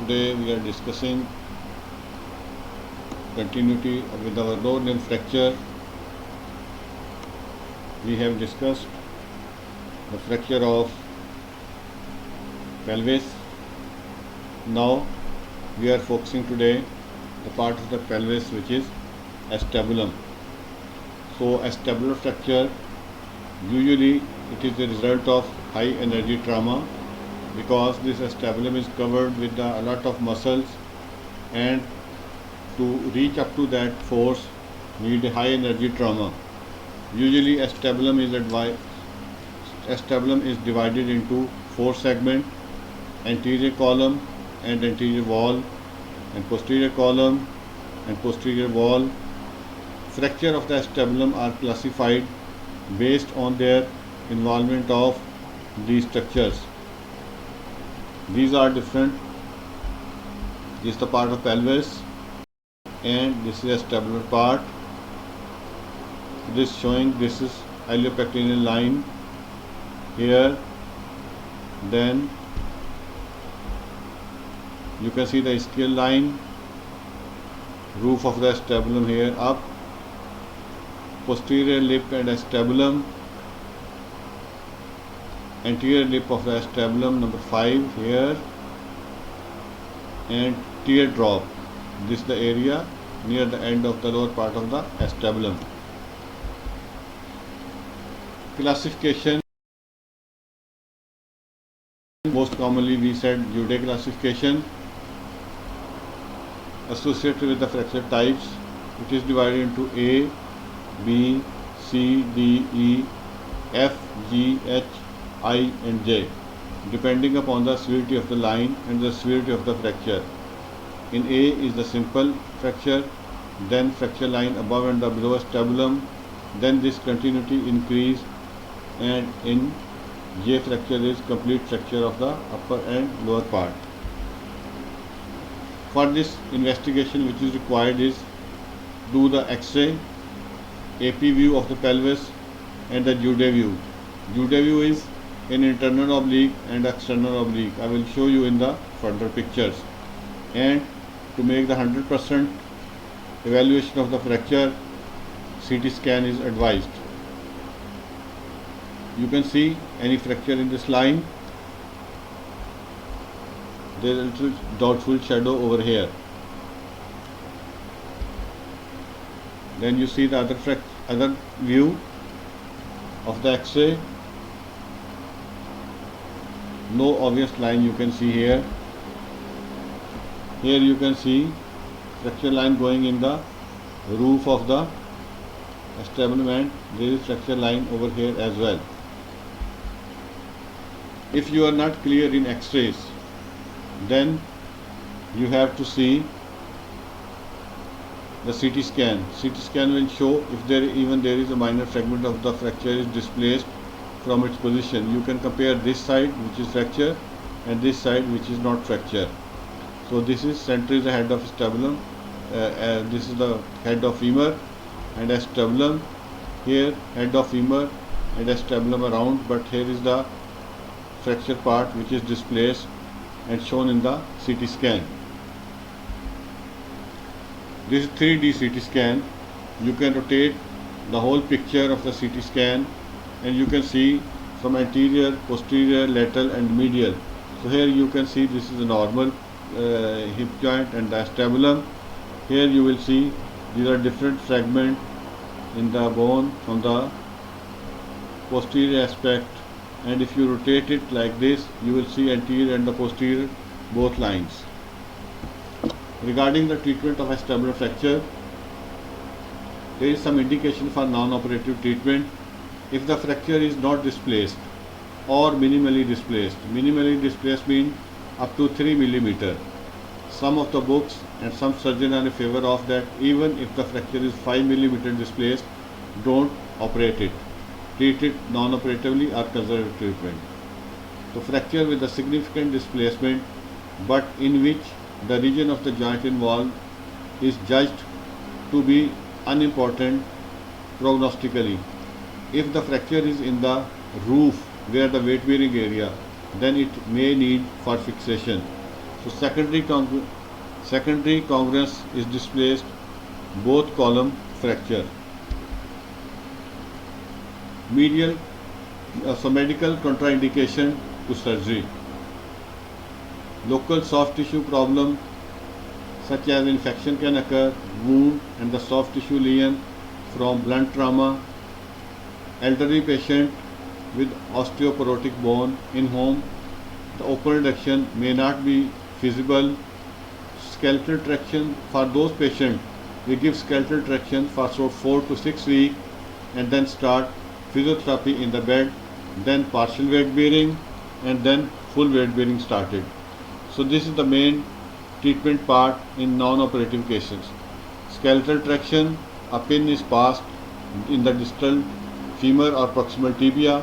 Today we are discussing continuity with our lower limb fracture. We have discussed the fracture of pelvis. Now we are focusing today the part of the pelvis which is acetabulum. So acetabular fracture, usually it is the result of high energy trauma, because this acetabulum is covered with a lot of muscles, and to reach up to that force need a high energy trauma. Usually acetabulum is divided into 4 segments: anterior column and anterior wall, and posterior column and posterior wall. Fracture of the acetabulum are classified based on their involvement of these structures. These are different. This is the part of pelvis, and this is acetabular part. This is iliopectineal line here. Then you can see the ischial line, roof of the acetabulum here up, posterior lip and acetabulum, anterior lip of the acetabulum number 5 here, and teardrop. This is the area near the end of the lower part of the acetabulum. Classification: most commonly we said Jude classification. Associated with the fracture types, it is divided into A, B, C, D, E, F, G, H, I and J, depending upon the severity of the line and the severity of the fracture. In A is the simple fracture, then fracture line above and below acetabulum, then this continuity increase, and in J fracture is complete fracture of the upper and lower part. For this investigation, which is required is do the X-ray, AP view of the pelvis and the Jude view. Jude view is an internal oblique and external oblique. I will show you in the further pictures. And to make the 100% evaluation of the fracture, CT scan is advised. You can see any fracture in this line. There is a little doubtful shadow over here. Then you see the other view of the X-ray. No obvious line you can see here. Here you can see fracture line going in the roof of the acetabulum, and there is fracture line over here as well. If you are not clear in X-rays, then you have to see the CT scan. CT scan will show if there is a minor fragment of the fracture is displaced from its position. You can compare this side which is fracture and this side which is not fracture. So this is center is the head of acetabulum, this is the head of femur and acetabulum. Here head of femur and acetabulum around, but here is the fracture part which is displaced and shown in the CT scan. This is 3D CT scan. You can rotate the whole picture of the CT scan, and you can see from anterior, posterior, lateral and medial. So here you can see this is a normal hip joint and the acetabulum. Here you will see these are different fragments in the bone from the posterior aspect, and if you rotate it like this, you will see anterior and the posterior both lines. Regarding the treatment of acetabular fracture, there is some indication for non-operative treatment if the fracture is not displaced or minimally displaced. Minimally displaced means up to 3 mm. Some of the books and some surgeons are in favor of that. Even if the fracture is 5 mm displaced, don't operate it. Treat it non-operatively or conservative treatment. So fracture with a significant displacement, but in which the region of the joint involved is judged to be unimportant prognostically. If the fracture is in the roof where the weight bearing area, then it may need for fixation. So secondary congruence is displaced, both column fracture. Medical contraindication to surgery. Local soft tissue problem such as infection can occur, wound and the soft tissue lesion from blunt trauma. Elderly patient with osteoporotic bone in home, the open reduction may not be feasible. Skeletal traction for those patients, we give skeletal traction for 4 to 6 weeks and then start physiotherapy in the bed, then partial weight bearing and then full weight bearing started. So this is the main treatment part in non-operative cases. Skeletal traction, a pin is passed in the distal femur or proximal tibia.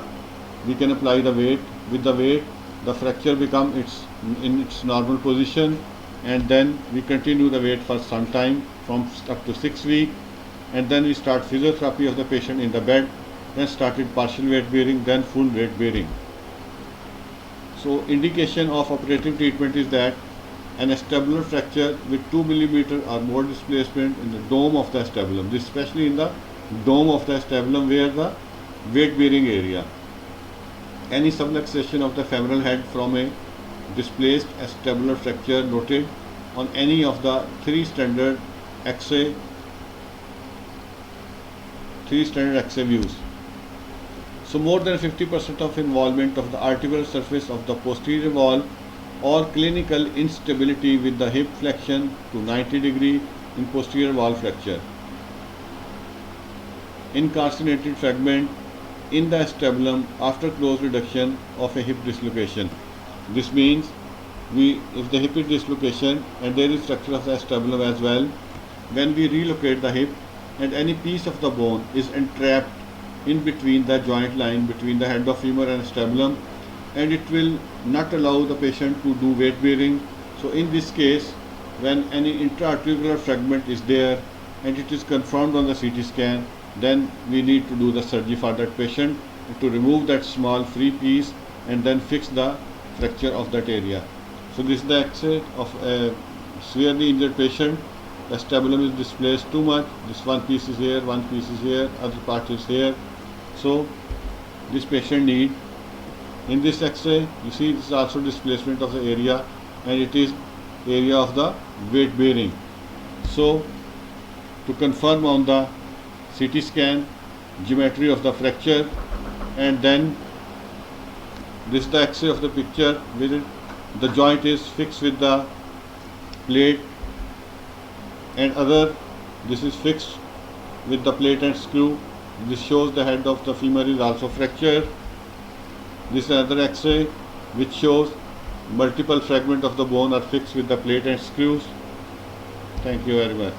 We can apply the weight. With the weight, the fracture becomes in its normal position, and then we continue the weight for some time, from up to 6 weeks, and then we start physiotherapy of the patient in the bed, then started partial weight bearing, then full weight bearing. So indication of operative treatment is that an acetabular fracture with 2 mm or more displacement in the dome of the acetabulum, this especially in the dome of the acetabulum where the weight bearing area. Any subluxation of the femoral head from a displaced acetabular fracture noted on any of the three standard X-ray views. So more than 50% of involvement of the articular surface of the posterior wall or clinical instability with the hip flexion to 90 degree in posterior wall fracture. Incarcerated fragment in the acetabulum after close reduction of a hip dislocation. This means if the hip is dislocation and there is fracture of the acetabulum as well, when we relocate the hip and any piece of the bone is entrapped in between the joint line between the head of femur and acetabulum, and it will not allow the patient to do weight bearing. So in this case, when any intra-articular fragment is there and it is confirmed on the CT scan, then we need to do the surgery for that patient to remove that small free piece and then fix the fracture of that area. So this is the X-ray of a severely injured patient. The acetabulum is displaced too much. This one piece is here, one piece is here, other part is here. So this patient need, in this X-ray, you see this is also displacement of the area, and it is area of the weight bearing. So to confirm on the CT scan geometry of the fracture, and then this is the X-ray of the picture with it. The joint is fixed with the plate and this is fixed with the plate and screw. This shows the head of the femur is also fractured. This is another X-ray which shows multiple fragments of the bone are fixed with the plate and screws. Thank you very much.